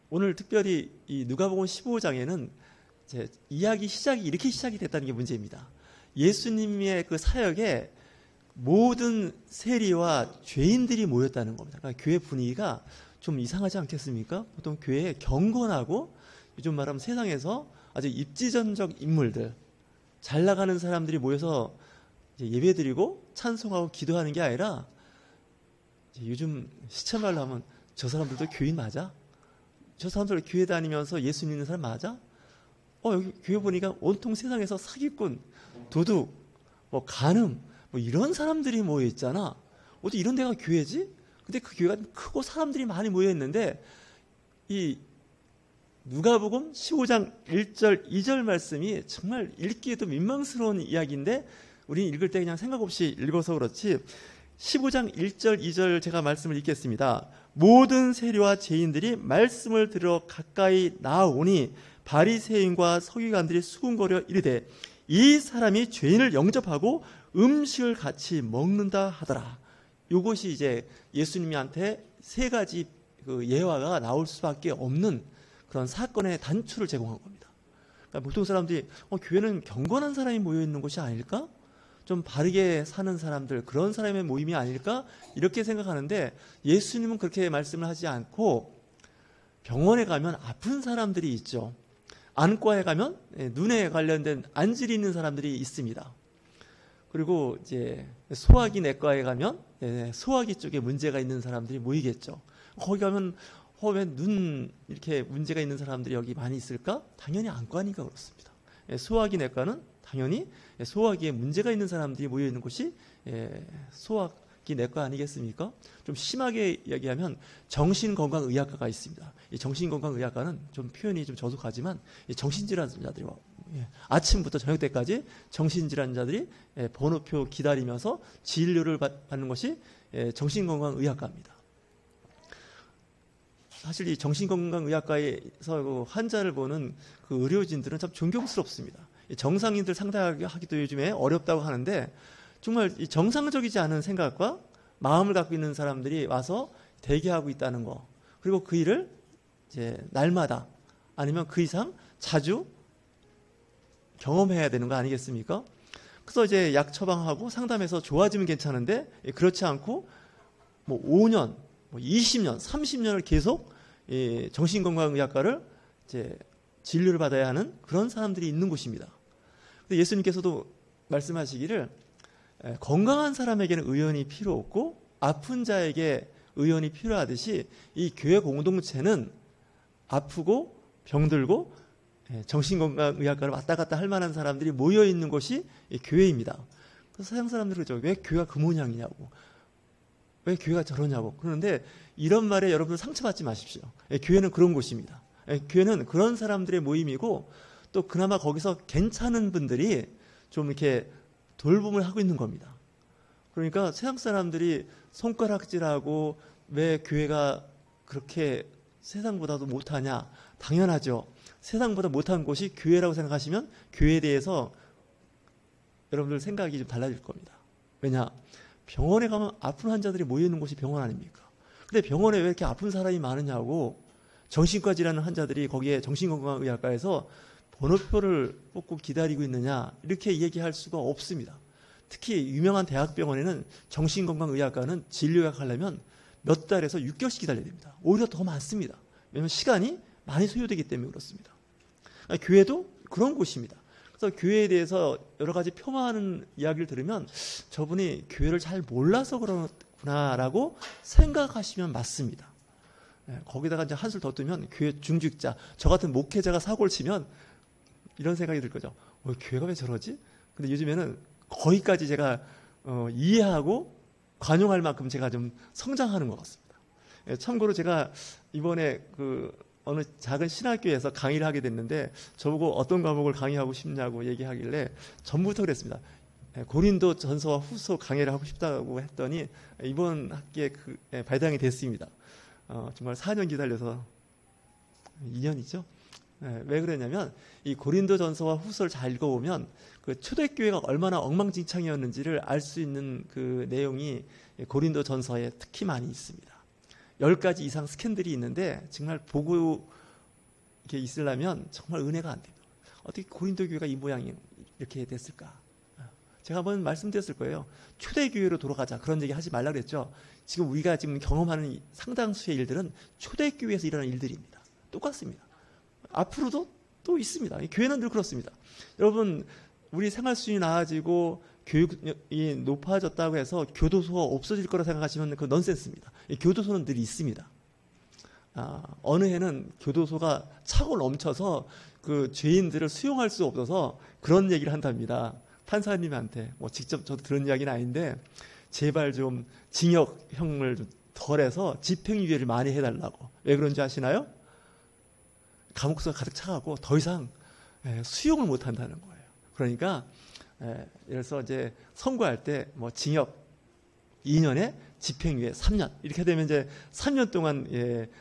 오늘 특별히 이 누가복음 15장에는 이제 이야기 시작이 이렇게 시작이 됐다는 게 문제입니다. 예수님의 그 사역에 모든 세리와 죄인들이 모였다는 겁니다. 그러니까 교회 분위기가 좀 이상하지 않겠습니까? 보통 교회에 경건하고 요즘 말하면 세상에서 아주 입지전적 인물들, 잘 나가는 사람들이 모여서 예배드리고 찬송하고 기도하는 게 아니라 요즘 시체말로 하면 저 사람들도 교인 맞아? 저 사람들 교회 다니면서 예수 믿는 사람 맞아? 여기 교회 보니까 온통 세상에서 사기꾼, 도둑, 간음, 이런 사람들이 모여 있잖아. 어떻게 이런 데가 교회지? 근데 그 교회가 크고 사람들이 많이 모여 있는데 이 누가복음 15장 1절 2절 말씀이 정말 읽기에도 민망스러운 이야기인데 우리는 읽을 때 그냥 생각 없이 읽어서 그렇지. 15장 1절 2절 제가 말씀을 읽겠습니다. 모든 세리와 죄인들이 말씀을 들어 가까이 나오니 바리새인과 서기관들이 수군거려 이르되 이 사람이 죄인을 영접하고 음식을 같이 먹는다 하더라. 이것이 이제 예수님한테 세 가지 그 예화가 나올 수밖에 없는 그런 사건의 단추를 제공한 겁니다. 그러니까 보통 사람들이 교회는 경건한 사람이 모여 있는 곳이 아닐까? 좀 바르게 사는 사람들, 그런 사람의 모임이 아닐까? 이렇게 생각하는데 예수님은 그렇게 말씀을 하지 않고 병원에 가면 아픈 사람들이 있죠. 안과에 가면 눈에 관련된 안질이 있는 사람들이 있습니다. 그리고 이제 소화기 내과에 가면 소화기 쪽에 문제가 있는 사람들이 모이겠죠. 거기 가면 왜 눈 이렇게 문제가 있는 사람들이 여기 많이 있을까? 당연히 안과니까 그렇습니다. 소화기 내과는 당연히 소화기에 문제가 있는 사람들이 모여 있는 곳이 소화기 내과 아니겠습니까? 좀 심하게 이야기하면 정신건강의학과가 있습니다. 이 정신건강의학과는 좀 표현이 좀 저속하지만 정신질환자들이 아침부터 저녁 때까지 정신질환자들이 번호표 기다리면서 진료를 받는 것이 정신건강의학과입니다. 사실 이 정신건강의학과에서 환자를 보는 그 의료진들은 참 존경스럽습니다. 정상인들 상대하기도 요즘에 어렵다고 하는데 정말 정상적이지 않은 생각과 마음을 갖고 있는 사람들이 와서 대기하고 있다는 거, 그리고 그 일을 이제 날마다 아니면 그 이상 자주 경험해야 되는 거 아니겠습니까? 그래서 이제 약 처방하고 상담해서 좋아지면 괜찮은데 그렇지 않고 5년, 20년, 30년을 계속 정신건강의학과를 이제 진료를 받아야 하는 그런 사람들이 있는 곳입니다. 근데 예수님께서도 말씀하시기를 건강한 사람에게는 의원이 필요 없고 아픈 자에게 의원이 필요하듯이 이 교회 공동체는 아프고 병들고 정신건강의학과를 왔다 갔다 할 만한 사람들이 모여있는 곳이 교회입니다. 그래서 서양 사람들은 그러죠. 왜 교회가 그 모양이냐고, 왜 교회가 저러냐고. 그런데 이런 말에 여러분 상처받지 마십시오. 교회는 그런 곳입니다. 교회는 그런 사람들의 모임이고 또 그나마 거기서 괜찮은 분들이 좀 이렇게 돌봄을 하고 있는 겁니다. 그러니까 세상 사람들이 손가락질하고 왜 교회가 그렇게 세상보다도 못하냐? 당연하죠. 세상보다 못한 곳이 교회라고 생각하시면 교회에 대해서 여러분들 생각이 좀 달라질 겁니다. 왜냐? 병원에 가면 아픈 환자들이 모여있는 곳이 병원 아닙니까? 근데 병원에 왜 이렇게 아픈 사람이 많으냐고, 정신과 질환 환자들이 거기에 정신건강의학과에서 번호표를 뽑고 기다리고 있느냐, 이렇게 얘기할 수가 없습니다. 특히 유명한 대학병원에는 정신건강의학과는 진료 예약하려면 몇 달에서 6개월씩 기다려야 됩니다. 오히려 더 많습니다. 왜냐하면 시간이 많이 소요되기 때문에 그렇습니다. 그러니까 교회도 그런 곳입니다. 그래서 교회에 대해서 여러 가지 폄하하는 이야기를 들으면 저분이 교회를 잘 몰라서 그러구나라고 생각하시면 맞습니다. 거기다가 이제 한술 더 뜨면 교회 중직자, 저 같은 목회자가 사고를 치면 이런 생각이 들 거죠. 교회가 왜 저러지? 근데 요즘에는 거기까지 제가 이해하고 관용할 만큼 제가 좀 성장하는 것 같습니다. 참고로 제가 이번에 어느 작은 신학교에서 강의를 하게 됐는데 저보고 어떤 과목을 강의하고 싶냐고 얘기하길래 전부터 그랬습니다. 고린도 전서와 후서 강의를 하고 싶다고 했더니 이번 학기에 발당이 됐습니다. 정말 4년 기다려서 2년이죠. 왜 그러냐면 이 고린도 전서와 후서를 잘 읽어보면 그 초대교회가 얼마나 엉망진창이었는지를 알 수 있는 그 내용이 고린도 전서에 특히 많이 있습니다. 10가지 이상 스캔들이 있는데 정말 보고 이렇게 있으려면 정말 은혜가 안 돼요. 어떻게 고린도 교회가 이 모양이 이렇게 됐을까? 제가 한번 말씀드렸을 거예요. 초대교회로 돌아가자. 그런 얘기 하지 말라 그랬죠. 지금 우리가 지금 경험하는 상당수의 일들은 초대교회에서 일어나는 일들입니다. 똑같습니다. 앞으로도 또 있습니다. 교회는 늘 그렇습니다. 여러분, 우리 생활 수준이 나아지고 교육이 높아졌다고 해서 교도소가 없어질 거라 생각하시면 그 넌센스입니다. 교도소는 늘 있습니다. 어느 해는 교도소가 차고 넘쳐서 그 죄인들을 수용할 수 없어서 그런 얘기를 한답니다. 판사님한테 직접 저도 들은 이야기는 아닌데 제발 좀 징역형을 좀 덜해서 집행유예를 많이 해달라고. 왜 그런지 아시나요? 감옥수가 가득 차가고 더 이상 수용을 못 한다는 거예요. 그러니까 그래서 이제 선고할 때 징역 2년에 집행유예 3년 이렇게 되면 이제 3년 동안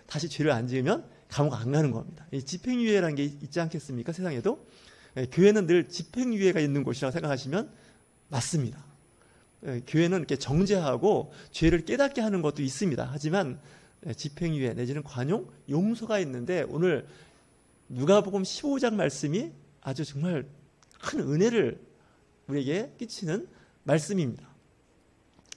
다시 죄를 안 지으면 감옥 안 가는 겁니다. 이 집행유예라는 게 있지 않겠습니까? 세상에도 교회는 늘 집행유예가 있는 곳이라고 생각하시면 맞습니다. 교회는 이렇게 정죄하고 죄를 깨닫게 하는 것도 있습니다. 하지만 집행유예 내지는 관용, 용서가 있는데 오늘 누가복음 15장 말씀이 아주 정말 큰 은혜를 우리에게 끼치는 말씀입니다.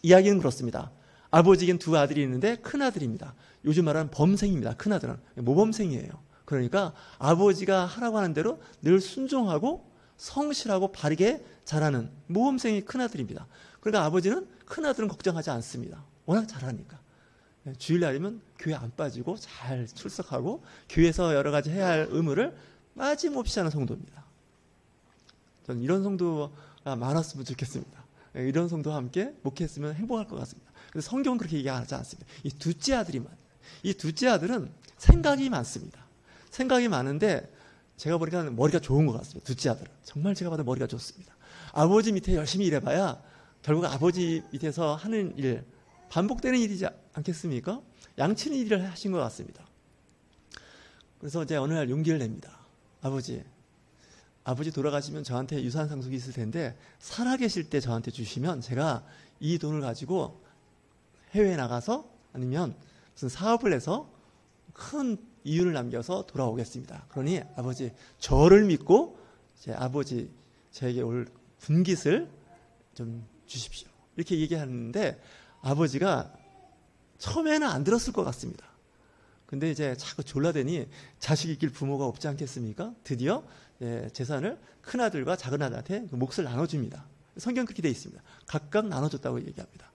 이야기는 그렇습니다. 아버지에겐 두 아들이 있는데 큰 아들입니다. 요즘 말하는 범생입니다. 큰 아들은 모범생이에요. 그러니까 아버지가 하라고 하는 대로 늘 순종하고 성실하고 바르게 자라는 모범생이 큰 아들입니다. 그러니까 아버지는 큰 아들은 걱정하지 않습니다. 워낙 잘하니까. 주일날이면 교회 안 빠지고 잘 출석하고 교회에서 여러 가지 해야 할 의무를 빠짐없이 하는 성도입니다. 저는 이런 성도가 많았으면 좋겠습니다. 이런 성도와 함께 목회했으면 행복할 것 같습니다. 그래서 성경은 그렇게 얘기하지 않습니다. 이 둘째 아들은 생각이 많습니다. 생각이 많은데 제가 보니까 머리가 좋은 것 같습니다. 둘째 아들은 정말 제가 봐도 머리가 좋습니다. 아버지 밑에 열심히 일해봐야 결국 아버지 밑에서 하는 일 반복되는 일이지 않겠습니까? 양치는 일을 하신 것 같습니다. 그래서 이제 어느 날 용기를 냅니다. 아버지 돌아가시면 저한테 유산 상속이 있을 텐데 살아계실 때 저한테 주시면 제가 이 돈을 가지고 해외에 나가서 아니면 무슨 사업을 해서 큰 이윤을 남겨서 돌아오겠습니다. 그러니 아버지 저를 믿고 아버지 저에게 올 분깃을 좀 주십시오. 이렇게 얘기하는데 아버지가 처음에는 안 들었을 것 같습니다. 근데 이제 자꾸 졸라대니 자식 있길 부모가 없지 않겠습니까? 드디어 재산을 큰아들과 작은아들한테 몫을 나눠줍니다. 성경 그렇게 되어 있습니다. 각각 나눠줬다고 얘기합니다.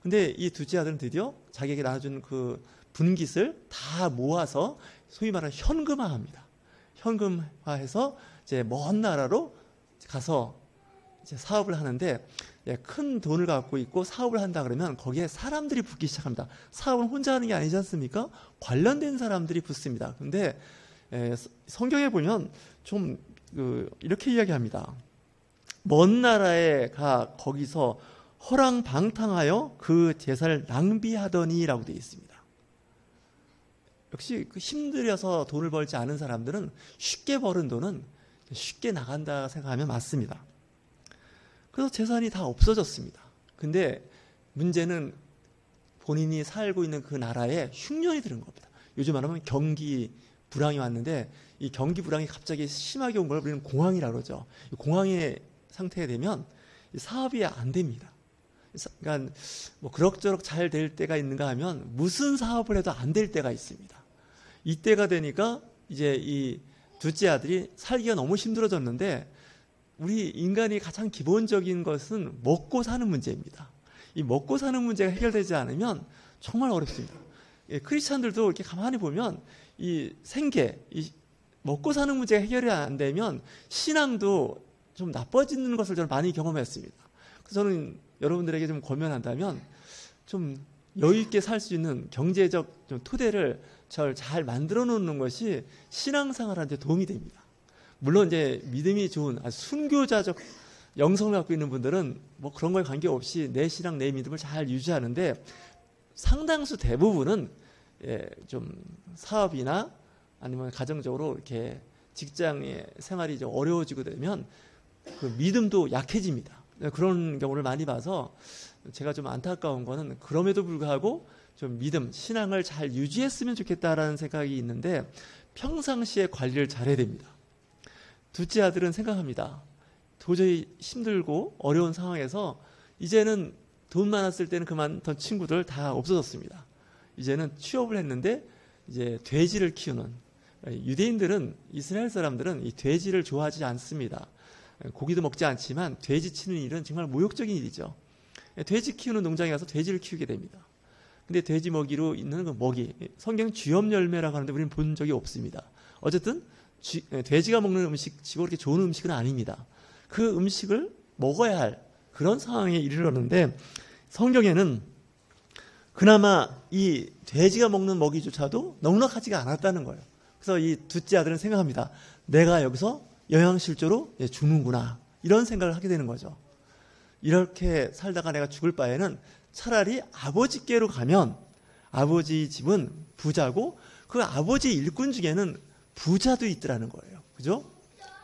근데 이 둘째 아들은 드디어 자기에게 나눠준 그 분깃을 다 모아서 소위 말하는 현금화합니다. 현금화해서 이제 먼 나라로 가서 이제 사업을 하는데 큰 돈을 갖고 있고 사업을 한다 그러면 거기에 사람들이 붙기 시작합니다. 사업은 혼자 하는 게 아니지 않습니까? 관련된 사람들이 붙습니다. 근데 성경에 보면 좀 이렇게 이야기합니다. 먼 나라에 가 거기서 허랑방탕하여 그 재산을 낭비하더니라고 되어 있습니다. 역시 힘들어서 돈을 벌지 않은 사람들은 쉽게 벌은 돈은 쉽게 나간다 생각하면 맞습니다. 그래서 재산이 다 없어졌습니다. 근데 문제는 본인이 살고 있는 그 나라에 흉년이 들은 겁니다. 요즘 말하면 경기 불황이 왔는데 이 경기 불황이 갑자기 심하게 온 걸 우리는 공황이라고 그러죠. 공황의 상태가 되면 사업이 안 됩니다. 그러니까 그럭저럭 잘 될 때가 있는가 하면 무슨 사업을 해도 안 될 때가 있습니다. 이때가 되니까 이제 이 둘째 아들이 살기가 너무 힘들어졌는데 우리 인간이 가장 기본적인 것은 먹고 사는 문제입니다. 이 먹고 사는 문제가 해결되지 않으면 정말 어렵습니다. 크리스찬들도 이렇게 가만히 보면 이 생계, 이 먹고 사는 문제가 해결이 안 되면 신앙도 좀 나빠지는 것을 저는 많이 경험했습니다. 그래서 저는 여러분들에게 좀 권면한다면 좀 여유 있게 살 수 있는 경제적 좀 토대를 잘 만들어 놓는 것이 신앙생활한테 도움이 됩니다. 물론 이제 믿음이 좋은 순교자적 영성을 갖고 있는 분들은 뭐 그런 거에 관계없이 내 신앙, 내 믿음을 잘 유지하는데 상당수 대부분은 좀 사업이나 아니면 가정적으로 이렇게 직장의 생활이 좀 어려워지고 되면 그 믿음도 약해집니다. 그런 경우를 많이 봐서 제가 좀 안타까운 거는 그럼에도 불구하고 좀 믿음, 신앙을 잘 유지했으면 좋겠다라는 생각이 있는데 평상시에 관리를 잘해야 됩니다. 둘째 아들은 생각합니다. 도저히 힘들고 어려운 상황에서 이제는 돈 많았을 때는 그만던 친구들 다 없어졌습니다. 이제는 취업을 했는데 이제 돼지를 키우는, 유대인들은, 이스라엘 사람들은 이 돼지를 좋아하지 않습니다. 고기도 먹지 않지만 돼지 치는 일은 정말 모욕적인 일이죠. 돼지 키우는 농장에 가서 돼지를 키우게 됩니다. 근데 돼지 먹이로 있는 그 먹이, 성경 쥐염 열매라고 하는데 우리는 본 적이 없습니다. 어쨌든 돼지가 먹는 음식치고 그렇게 좋은 음식은 아닙니다. 그 음식을 먹어야 할 그런 상황에 이르렀는데 성경에는 그나마 이 돼지가 먹는 먹이조차도 넉넉하지가 않았다는 거예요. 그래서 이 둘째 아들은 생각합니다. 내가 여기서 영양실조로 죽는구나, 이런 생각을 하게 되는 거죠. 이렇게 살다가 내가 죽을 바에는 차라리 아버지께로 가면 아버지 집은 부자고 그 아버지 일꾼 중에는 부자도 있더라는 거예요. 그죠?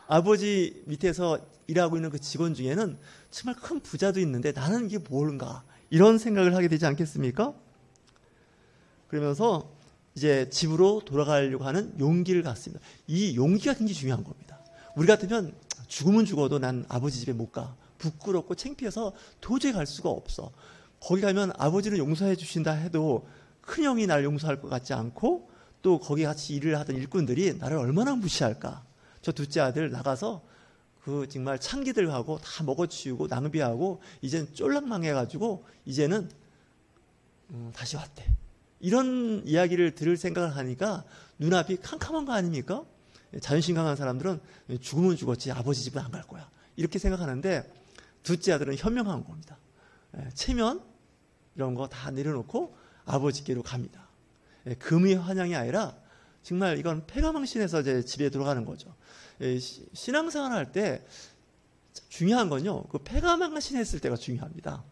아버지 밑에서 일하고 있는 그 직원 중에는 정말 큰 부자도 있는데 나는 이게 뭔가, 이런 생각을 하게 되지 않겠습니까? 그러면서 이제 집으로 돌아가려고 하는 용기를 갖습니다. 이 용기가 굉장히 중요한 겁니다. 우리 같으면 죽으면 죽어도 난 아버지 집에 못 가. 부끄럽고 창피해서 도저히 갈 수가 없어. 거기 가면 아버지는 용서해 주신다 해도 큰형이 날 용서할 것 같지 않고 또 거기 같이 일을 하던 일꾼들이 나를 얼마나 무시할까. 저 둘째 아들 나가서 그 정말 창기들하고 다 먹어치우고 낭비하고 이젠 쫄랑망해가지고 이제는 다시 왔대. 이런 이야기를 들을 생각을 하니까 눈앞이 캄캄한 거 아닙니까? 자존심 강한 사람들은 죽으면 죽었지 아버지 집은 안 갈 거야, 이렇게 생각하는데 둘째 아들은 현명한 겁니다. 체면 이런 거 다 내려놓고 아버지께로 갑니다. 금의 환영이 아니라 정말 이건 패가망신해서 이제 집에 들어가는 거죠. 신앙생활 할 때 중요한 건요, 그 패가망신했을 때가 중요합니다.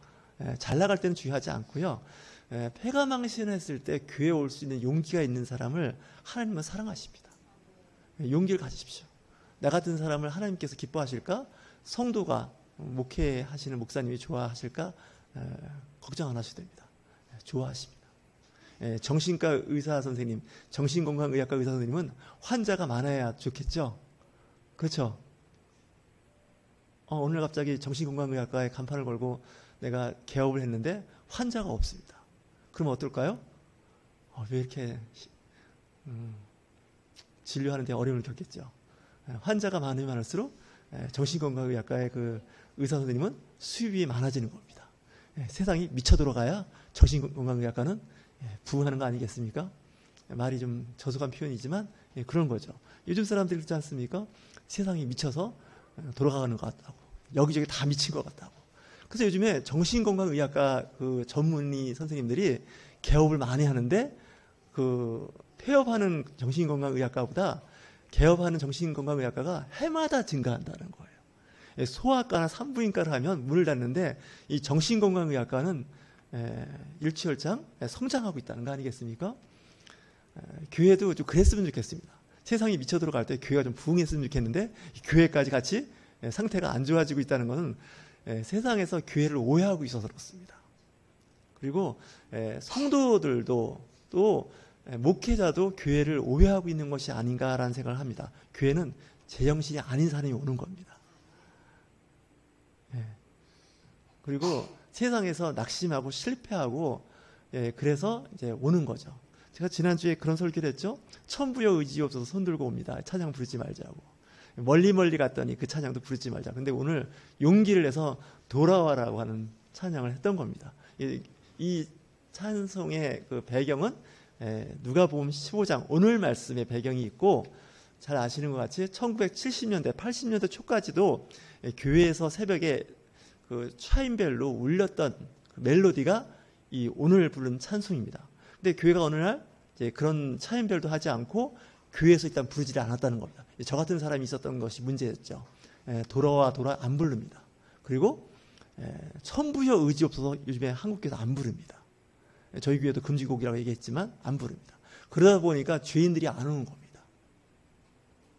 잘 나갈 때는 중요하지 않고요. 패가망신했을 때 교회에 올 수 있는 용기가 있는 사람을 하나님은 사랑하십니다. 용기를 가지십시오. 나 같은 사람을 하나님께서 기뻐하실까? 성도가 목회하시는 목사님이 좋아하실까? 걱정 안 하셔도 됩니다. 좋아하십니다. 정신과 의사 선생님, 정신건강의학과 의사 선생님은 환자가 많아야 좋겠죠? 그렇죠? 오늘 갑자기 정신건강의학과에 간판을 걸고 내가 개업을 했는데 환자가 없습니다. 그럼 어떨까요? 왜 이렇게 진료하는 데 어려움을 겪겠죠? 환자가 많으면 많을수록 정신건강의학과의 그 의사 선생님은 수입이 많아지는 겁니다. 세상이 미쳐 돌아가야 정신건강의학과는 부흥하는 거 아니겠습니까? 말이 좀 저속한 표현이지만 그런 거죠. 요즘 사람들이 그렇지 않습니까? 세상이 미쳐서 돌아가는 것 같다고, 여기저기 다 미친 것 같다고. 그래서 요즘에 정신건강의학과 그 전문의 선생님들이 개업을 많이 하는데 그 폐업하는 정신건강의학과보다 개업하는 정신건강의학과가 해마다 증가한다는 거예요. 소아과나 산부인과를 하면 문을 닫는데 이 정신건강의학과는 일취월장 성장하고 있다는 거 아니겠습니까? 교회도 좀 그랬으면 좋겠습니다. 세상이 미쳐 들어갈 때 교회가 좀 부흥했으면 좋겠는데 교회까지 같이 상태가 안 좋아지고 있다는 것은 세상에서 교회를 오해하고 있어서 그렇습니다. 그리고 성도들도 또 목회자도 교회를 오해하고 있는 것이 아닌가라는 생각을 합니다. 교회는 제정신이 아닌 사람이 오는 겁니다. 그리고 세상에서 낙심하고 실패하고 그래서 이제 오는 거죠. 제가 지난주에 그런 설교를 했죠. 천부여 의지 없어서 손 들고 옵니다. 찬양 부르지 말자고. 멀리 갔더니 그 찬양도 부르지 말자. 근데 오늘 용기를 내서 돌아와라고 하는 찬양을 했던 겁니다. 이 찬송의 그 배경은 누가복음 15장 오늘 말씀의 배경이 있고, 잘 아시는 것 같이 1970년대 80년대 초까지도 교회에서 새벽에 그 차인벨로 울렸던 그 멜로디가 이 오늘 부른 찬송입니다. 근데 교회가 어느 날 이제 그런 차인벨도 하지 않고 교회에서 일단 부르지를 않았다는 겁니다. 저 같은 사람이 있었던 것이 문제였죠. 돌아와 안 부릅니다. 그리고 천부여 의지 없어서 요즘에 한국교회도 안 부릅니다. 저희 교회도 금지곡이라고 얘기했지만 안 부릅니다. 그러다 보니까 죄인들이 안 오는 겁니다.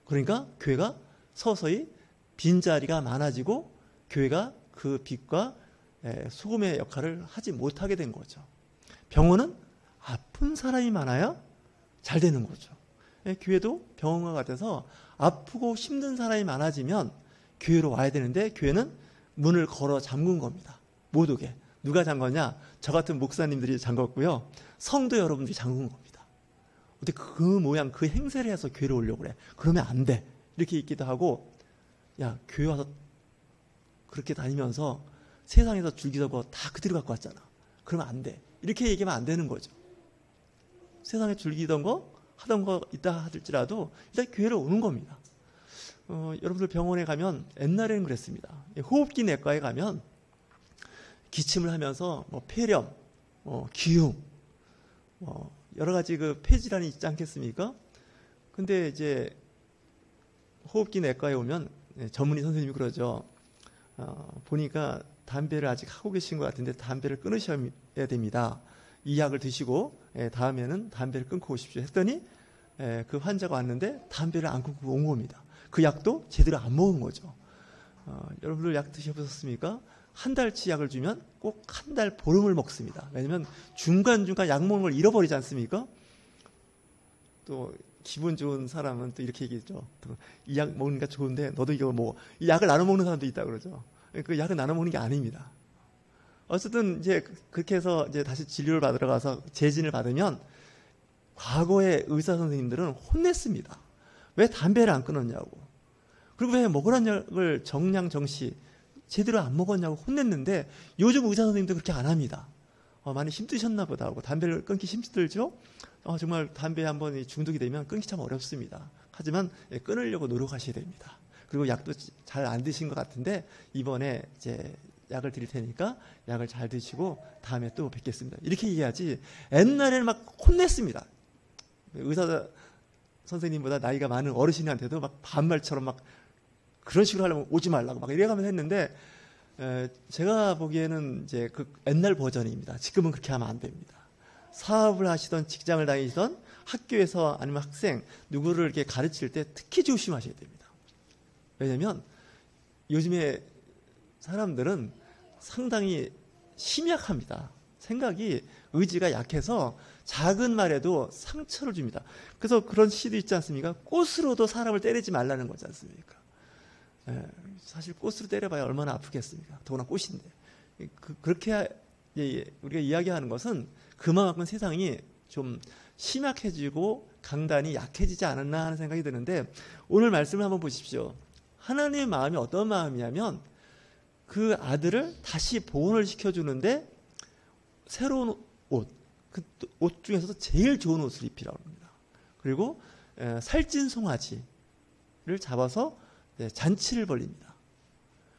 그러니까 교회가 서서히 빈자리가 많아지고 교회가 그 빛과 소금의 역할을 하지 못하게 된 거죠. 병원은 아픈 사람이 많아야 잘 되는 거죠. 교회도 병원과 같아서 아프고 힘든 사람이 많아지면 교회로 와야 되는데 교회는 문을 걸어 잠근 겁니다. 못 오게. 누가 잠궜냐? 저 같은 목사님들이 잠궜고요. 성도 여러분들이 잠근 겁니다. 어떻게 그 모양, 그 행세를 해서 교회로 오려고 그래. 그러면 안 돼. 이렇게 있기도 하고, 야, 교회 와서 그렇게 다니면서 세상에서 줄기던 거 다 그대로 갖고 왔잖아. 그러면 안 돼. 이렇게 얘기하면 안 되는 거죠. 세상에 줄기던 거, 하던 거 있다 하더라도 일단 교회로 오는 겁니다. 여러분들 병원에 가면 옛날에는 그랬습니다. 호흡기 내과에 가면 기침을 하면서 뭐 폐렴, 기흉, 여러 가지 그 폐질환이 있지 않겠습니까? 근데 이제 호흡기 내과에 오면 전문의 선생님이 그러죠. 보니까 담배를 아직 하고 계신 것 같은데 담배를 끊으셔야 됩니다. 이 약을 드시고 다음에는 담배를 끊고 오십시오 했더니 그 환자가 왔는데 담배를 안 끊고 온 겁니다. 그 약도 제대로 안 먹은 거죠. 여러분들 약 드셔보셨습니까? 한 달치 약을 주면 꼭 한 달 보름을 먹습니다. 왜냐하면 중간중간 약 먹는 걸 잃어버리지 않습니까? 또 기분 좋은 사람은 또 이렇게 얘기했죠. 이 약 먹으니까 좋은데 너도 이거 뭐 이 약을 나눠 먹는 사람도 있다 그러죠. 그 약을 나눠 먹는 게 아닙니다. 어쨌든 이제 그렇게 해서 이제 다시 진료를 받으러 가서 재진을 받으면 과거의 의사 선생님들은 혼냈습니다. 왜 담배를 안 끊었냐고. 그리고 왜 먹으란 약을 정량정시 제대로 안 먹었냐고 혼냈는데 요즘 의사 선생님도 그렇게 안 합니다. 많이 힘드셨나 보다 하고 담배를 끊기 힘들죠. 정말 담배에 한번 중독이 되면 끊기 참 어렵습니다. 하지만 끊으려고 노력하셔야 됩니다. 그리고 약도 잘 안 드신 것 같은데 이번에 이제 약을 드릴 테니까 약을 잘 드시고 다음에 또 뵙겠습니다. 이렇게 얘기하지 옛날에는 막 혼냈습니다. 의사 선생님보다 나이가 많은 어르신한테도 막 반말처럼 막 그런 식으로 하려면 오지 말라고 막 이래가면서 했는데 제가 보기에는 이제 그 옛날 버전입니다. 지금은 그렇게 하면 안 됩니다. 사업을 하시던 직장을 다니시던 학교에서 아니면 학생 누구를 이렇게 가르칠 때 특히 조심하셔야 됩니다. 왜냐하면 요즘에 사람들은 상당히 심약합니다. 생각이 의지가 약해서 작은 말에도 상처를 줍니다. 그래서 그런 시도 있지 않습니까? 꽃으로도 사람을 때리지 말라는 거지 않습니까? 사실 꽃으로 때려봐야 얼마나 아프겠습니까? 더구나 꽃인데. 그렇게 우리가 이야기하는 것은 그만큼 세상이 좀 심약해지고 강단이 약해지지 않았나 하는 생각이 드는데 오늘 말씀을 한번 보십시오. 하나님의 마음이 어떤 마음이냐면 그 아들을 다시 보온을 시켜주는데 새로운 옷, 그 옷 중에서도 제일 좋은 옷을 입히라고 합니다. 그리고 살찐 송아지를 잡아서 잔치를 벌립니다.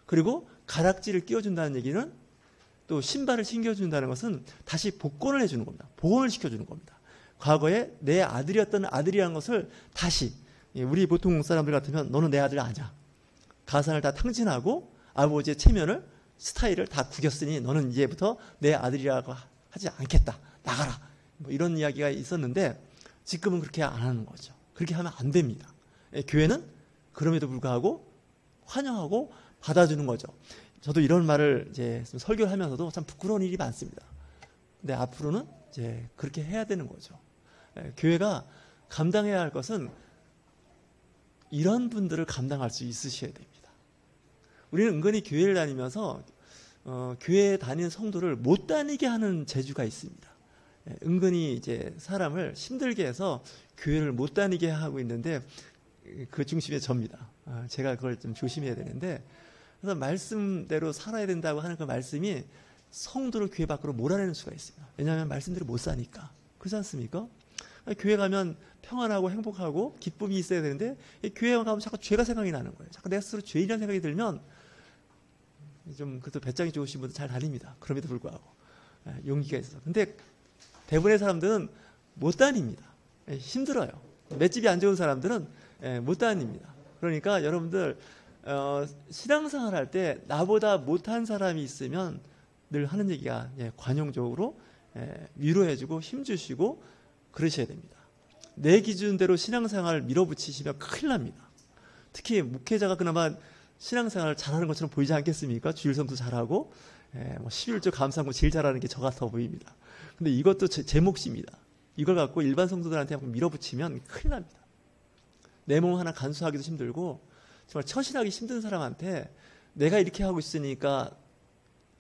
그리고 가락지를 끼워준다는 얘기는 또 신발을 신겨준다는 것은 다시 복권을 해주는 겁니다. 복원을 시켜주는 겁니다. 과거에 내 아들이었던 아들이라는 것을 다시 우리 보통 사람들 같으면 너는 내 아들 아니야. 가산을 다 탕진하고 아버지의 체면을 스타일을 다 구겼으니 너는 이제부터 내 아들이라고 하지 않겠다. 나가라. 뭐 이런 이야기가 있었는데 지금은 그렇게 안 하는 거죠. 그렇게 하면 안 됩니다. 교회는 그럼에도 불구하고 환영하고 받아주는 거죠. 저도 이런 말을 이제 설교를 하면서도 참 부끄러운 일이 많습니다. 근데 앞으로는 이제 그렇게 해야 되는 거죠. 교회가 감당해야 할 것은 이런 분들을 감당할 수 있으셔야 됩니다. 우리는 은근히 교회를 다니면서 교회에 다니는 성도를 못 다니게 하는 재주가 있습니다. 은근히 이제 사람을 힘들게 해서 교회를 못 다니게 하고 있는데 그 중심에 접니다. 제가 그걸 좀 조심해야 되는데 그래서 말씀대로 살아야 된다고 하는 그 말씀이 성도를 교회 밖으로 몰아내는 수가 있습니다. 왜냐하면 말씀대로 못 사니까. 그렇지 않습니까? 교회 가면 평안하고 행복하고 기쁨이 있어야 되는데 교회 가면 자꾸 죄가 생각이 나는 거예요. 자꾸 내 스스로 죄인이라는 생각이 들면 좀 그래도 배짱이 좋으신 분들 잘 다닙니다. 그럼에도 불구하고 용기가 있어서. 근데 대부분의 사람들은 못 다닙니다. 힘들어요. 맷집이 안 좋은 사람들은 못 다닙니다. 그러니까 여러분들 신앙생활 할 때 나보다 못한 사람이 있으면 늘 하는 얘기가 관용적으로 위로해주고 힘주시고 그러셔야 됩니다. 내 기준대로 신앙생활을 밀어붙이시면 큰일 납니다. 특히 목회자가 그나마 신앙생활을 잘하는 것처럼 보이지 않겠습니까? 주일성도 잘하고 11조 감사하고 제일 잘하는 게 저 같아 보입니다. 근데 이것도 제 몫입니다. 이걸 갖고 일반 성도들한테 밀어붙이면 큰일 납니다. 내 몸 하나 간수하기도 힘들고 정말 처신하기 힘든 사람한테 내가 이렇게 하고 있으니까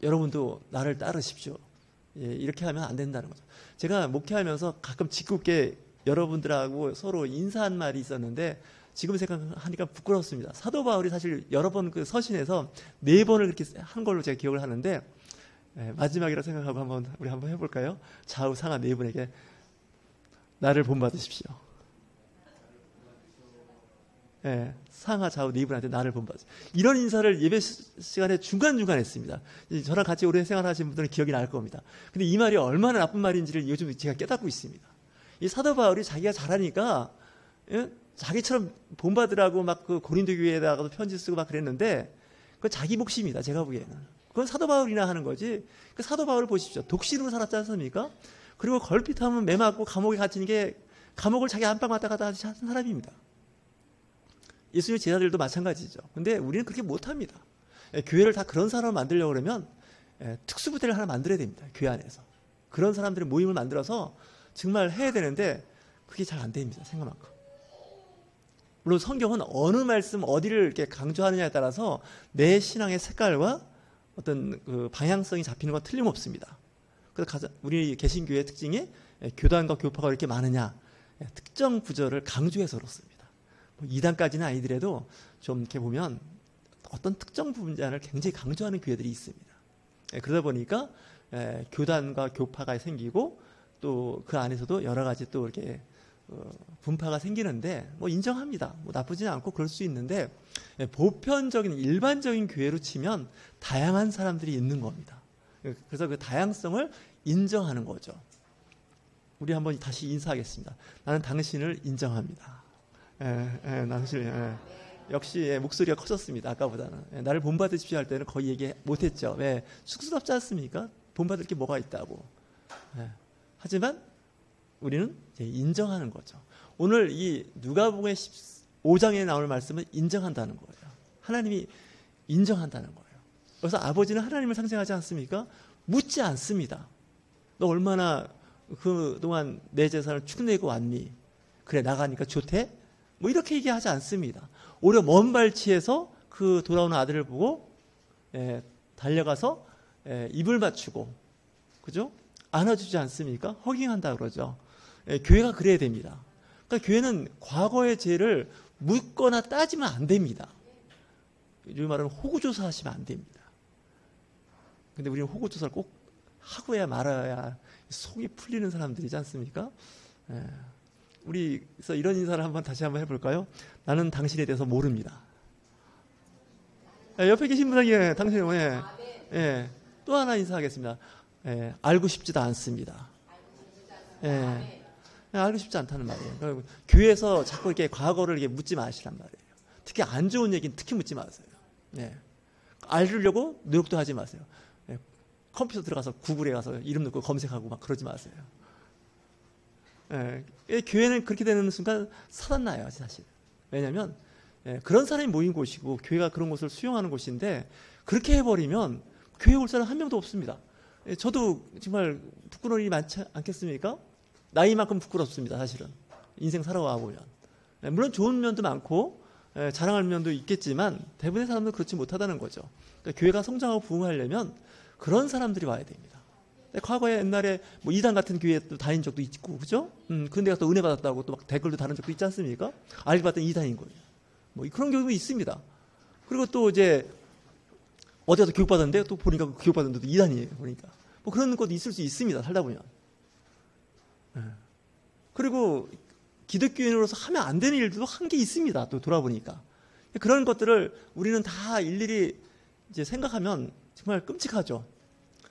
여러분도 나를 따르십시오. 예, 이렇게 하면 안 된다는 거죠. 제가 목회하면서 가끔 짓궂게 여러분들하고 서로 인사한 말이 있었는데 지금 생각하니까 부끄럽습니다. 사도 바울이 사실 여러 번 그 서신에서 4번을 그렇게 한 걸로 제가 기억을 하는데 마지막이라 생각하고 우리 한번 해볼까요? 좌우 상하 4분에게 나를 본받으십시오. 상하 좌우 4분한테 나를 본받으십시오. 이런 인사를 예배 시간에 중간중간 했습니다. 저랑 같이 오래 생활하신 분들은 기억이 날 겁니다. 근데 이 말이 얼마나 나쁜 말인지를 요즘 제가 깨닫고 있습니다. 이 사도 바울이 자기가 잘하니까 자기처럼 본받으라고 막 그 고린도 교회에다가도 편지 쓰고 막 그랬는데 그건 자기 몫입니다. 제가 보기에는. 그건 사도 바울이나 하는 거지. 그 사도 바울을 보십시오. 독신으로 살았지 않습니까? 그리고 걸핏하면 매 맞고 감옥에 갇히는 게 감옥을 자기 안방 왔다 갔다 하는 사람입니다. 예수님의 제자들도 마찬가지죠. 근데 우리는 그렇게 못합니다. 교회를 다 그런 사람을 만들려고 그러면 특수부대를 하나 만들어야 됩니다. 교회 안에서. 그런 사람들의 모임을 만들어서 정말 해야 되는데 그게 잘 안 됩니다. 생각만큼. 물론 성경은 어느 말씀 어디를 이렇게 강조하느냐에 따라서 내 신앙의 색깔과 어떤 그 방향성이 잡히는 건 틀림없습니다. 그래서 우리 개신교회의 특징이 교단과 교파가 이렇게 많으냐 특정 구절을 강조해서 그렇습니다. 2단까지는 아니더라도 좀 이렇게 보면 어떤 특정 분야를 굉장히 강조하는 교회들이 있습니다. 그러다 보니까 교단과 교파가 생기고 또 그 안에서도 여러 가지 또 이렇게 분파가 생기는데 뭐 인정합니다. 뭐 나쁘지는 않고 그럴 수 있는데 보편적인 일반적인 교회로 치면 다양한 사람들이 있는 겁니다. 그래서 그 다양성을 인정하는 거죠. 우리 한번 다시 인사하겠습니다. 나는 당신을 인정합니다. 역시 목소리가 커졌습니다. 아까보다는. 나를 본받으십시오 할 때는 거의 얘기 못했죠. 왜? 쑥스럽지 않습니까? 본받을 게 뭐가 있다고. 하지만 우리는 이제 인정하는 거죠. 오늘 이 누가복음 15장에 나올 말씀은 인정한다는 거예요. 하나님이 인정한다는 거예요. 그래서 아버지는 하나님을 상징하지 않습니까? 묻지 않습니다. 너 얼마나 그동안 내 재산을 축내고 왔니? 그래 나가니까 좋대? 뭐 이렇게 얘기하지 않습니다. 오히려 먼 발치에서 그 돌아오는 아들을 보고 달려가서 입을 맞추고 그죠? 안아주지 않습니까? 허깅한다 그러죠. 교회가 그래야 됩니다. 그러니까 교회는 과거의 죄를 묻거나 따지면 안 됩니다. 요즘 말하는 호구조사 하시면 안 됩니다. 근데 우리는 호구조사를 꼭 하고야 말아야 속이 풀리는 사람들이지 않습니까? 우리 그래서 이런 인사를 다시 한번 해볼까요? 나는 당신에 대해서 모릅니다. 옆에 계신 분에게 당신이 또 하나 인사하겠습니다. 알고 싶지도 않습니다. 알고 싶지 않다는 말이에요. 교회에서 자꾸 이렇게 과거를 이렇게 묻지 마시란 말이에요. 특히 안 좋은 얘기는 특히 묻지 마세요. 알려고 노력도 하지 마세요. 컴퓨터 들어가서 구글에 가서 이름 넣고 검색하고 막 그러지 마세요. 교회는 그렇게 되는 순간 살았나요, 사실. 왜냐하면 그런 사람이 모인 곳이고 교회가 그런 곳을 수용하는 곳인데 그렇게 해버리면 교회 올 사람 한 명도 없습니다. 저도 정말 부끄러운 일이 많지 않겠습니까? 나이만큼 부끄럽습니다, 사실은. 인생 살아와 보면. 물론 좋은 면도 많고 자랑할 면도 있겠지만 대부분의 사람들은 그렇지 못하다는 거죠. 그러니까 교회가 성장하고 부흥하려면 그런 사람들이 와야 됩니다. 과거에 옛날에 뭐 이단 같은 교회에 또 다닌 적도 있고, 그죠? 그런데 가서 은혜 받았다고 또 막 댓글도 다른 적도 있지 않습니까? 알고 봤더니 이단인 거예요. 뭐 그런 경우도 있습니다. 그리고 또 이제 어디 가서 교육받았는데 또 보니까 그 교육받았는데도 이단이에요, 보니까. 뭐 그런 것도 있을 수 있습니다, 살다 보면. 그리고 기독교인으로서 하면 안 되는 일들도 한 게 있습니다, 또 돌아보니까. 그런 것들을 우리는 다 일일이 이제 생각하면 정말 끔찍하죠.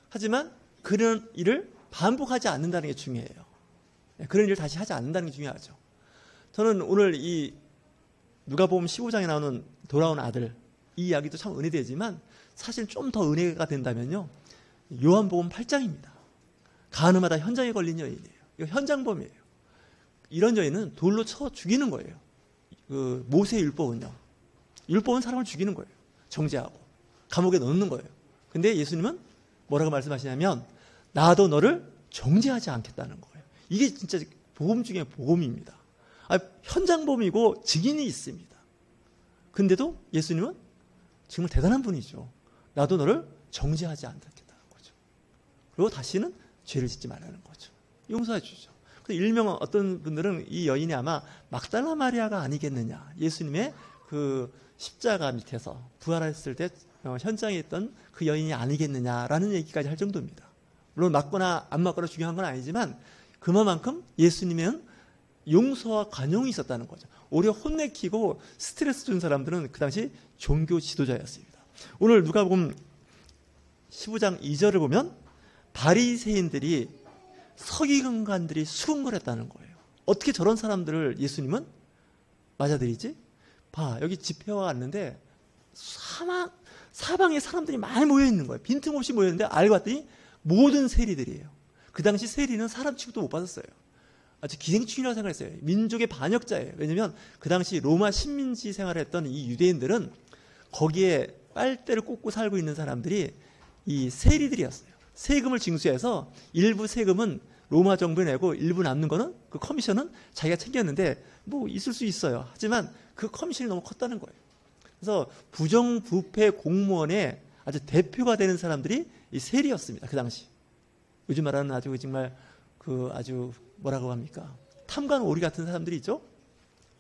하지만 그런 일을 반복하지 않는다는 게 중요해요. 그런 일을 다시 하지 않는다는 게 중요하죠. 저는 오늘 이 누가복음 15장에 나오는 돌아온 아들, 이 이야기도 참 은혜되지만 사실 좀 더 은혜가 된다면요, 요한복음 8장입니다. 가늠하다 현장에 걸린 여인이에요. 이거 현장범이에요. 이런 여인은 돌로 쳐 죽이는 거예요. 그 모세의 율법은요, 율법은 사람을 죽이는 거예요. 정죄하고 감옥에 넣는 거예요. 근데 예수님은 뭐라고 말씀하시냐면 나도 너를 정죄하지 않겠다는 거예요. 이게 진짜 복음 중에 복음입니다. 현장범이고 증인이 있습니다. 근데도 예수님은 정말 대단한 분이죠. 나도 너를 정죄하지 않겠다는 거죠. 그리고 다시는 죄를 짓지 말라는 거죠. 용서해 주죠. 일명 어떤 분들은 이 여인이 아마 막달라 마리아가 아니겠느냐. 예수님의 그 십자가 밑에서 부활했을 때 현장에 있던 그 여인이 아니겠느냐라는 얘기까지 할 정도입니다. 물론 맞거나 안 맞거나 중요한 건 아니지만 그만큼 예수님은 용서와 관용이 있었다는 거죠. 오히려 혼내키고 스트레스 준 사람들은 그 당시 종교 지도자였습니다. 오늘 누가복음 15장 2절을 보면 바리새인들이 서기관들이 수군거렸다는 거예요. 어떻게 저런 사람들을 예수님은 맞아들이지? 봐, 여기 집회와 왔는데 사방에 사람들이 많이 모여있는 거예요. 빈틈없이 모여있는데 알고 봤더니 모든 세리들이에요. 그 당시 세리는 사람 취급도 못 받았어요. 아주 기생충이라고 생각했어요. 민족의 반역자예요. 왜냐하면 그 당시 로마 식민지 생활을 했던 이 유대인들은 거기에 빨대를 꽂고 살고 있는 사람들이 이 세리들이었어요. 세금을 징수해서 일부 세금은 로마 정부에 내고 일부 남는 거는 그 커미션은 자기가 챙겼는데 뭐 있을 수 있어요. 하지만 그 커미션이 너무 컸다는 거예요. 그래서 부정부패 공무원의 아주 대표가 되는 사람들이 이 세리였습니다. 그 당시. 요즘 말하는 아주 정말 그 아주 뭐라고 합니까? 탐관 오리 같은 사람들이 있죠?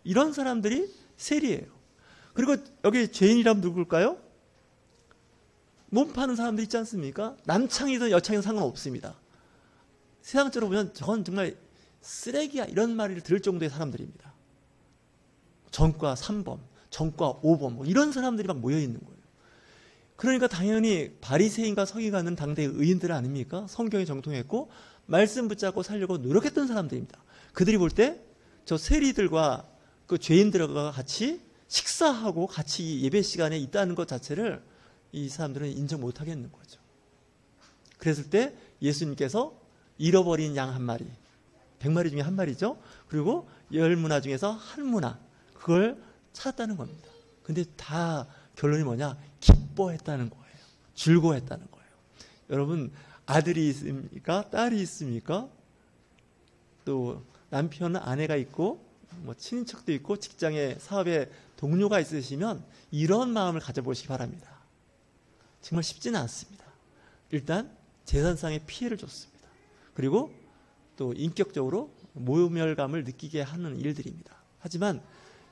이런 사람들이 세리예요. 그리고 여기 죄인이라면 누굴까요? 몸 파는 사람들 있지 않습니까? 남창이든 여창이든 상관없습니다. 세상적으로 보면 저건 정말 쓰레기야 이런 말을 들을 정도의 사람들입니다. 전과 3범, 전과 5범 뭐 이런 사람들이 막 모여있는 거예요. 그러니까 당연히 바리새인과 서기관은 당대의 의인들 아닙니까? 성경에 정통했고 말씀 붙잡고 살려고 노력했던 사람들입니다. 그들이 볼 때 저 세리들과 그 죄인들과 같이 식사하고 같이 예배 시간에 있다는 것 자체를 이 사람들은 인정 못 하겠는 거죠. 그랬을 때 예수님께서 잃어버린 양 한 마리, 100마리 중에 한 마리죠. 그리고 10문화 중에서 한 문화, 그걸 찾았다는 겁니다. 근데 다 결론이 뭐냐? 기뻐했다는 거예요. 즐거워했다는 거예요. 여러분, 아들이 있습니까? 딸이 있습니까? 또 남편은 아내가 있고 뭐 친인척도 있고 직장에 사업에 동료가 있으시면 이런 마음을 가져보시기 바랍니다. 정말 쉽지는 않습니다. 일단 재산상의 피해를 줬습니다. 그리고 또 인격적으로 모멸감을 느끼게 하는 일들입니다. 하지만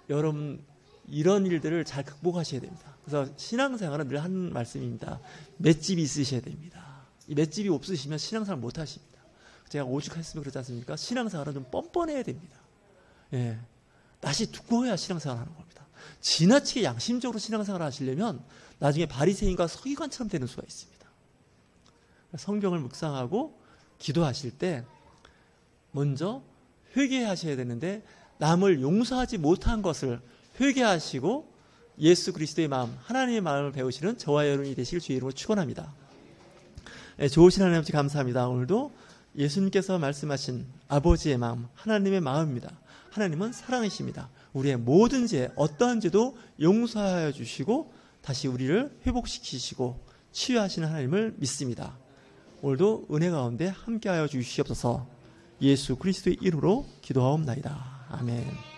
여러분 이런 일들을 잘 극복하셔야 됩니다. 그래서 신앙생활은 늘 하는 말씀입니다. 맷집이 있으셔야 됩니다. 이 맷집이 없으시면 신앙생활 못 하십니다. 제가 오죽했으면 그러지 않습니까? 신앙생활은 좀 뻔뻔해야 됩니다. 예, 낯이 두꺼워야 신앙생활 하는 겁니다. 지나치게 양심적으로 신앙생활 하시려면 나중에 바리새인과 서기관처럼 되는 수가 있습니다. 성경을 묵상하고 기도하실 때 먼저 회개하셔야 되는데 남을 용서하지 못한 것을 회개하시고 예수 그리스도의 마음, 하나님의 마음을 배우시는 저와 여러분이 되시길 주의 이름으로 축원합니다. 네, 좋으신 하나님 아버지 감사합니다. 오늘도 예수님께서 말씀하신 아버지의 마음, 하나님의 마음입니다. 하나님은 사랑이십니다. 우리의 모든 죄, 어떠한 죄도 용서하여 주시고 다시 우리를 회복시키시고 치유하시는 하나님을 믿습니다. 오늘도 은혜 가운데 함께하여 주시옵소서. 예수 그리스도의 이름으로 기도하옵나이다. 아멘.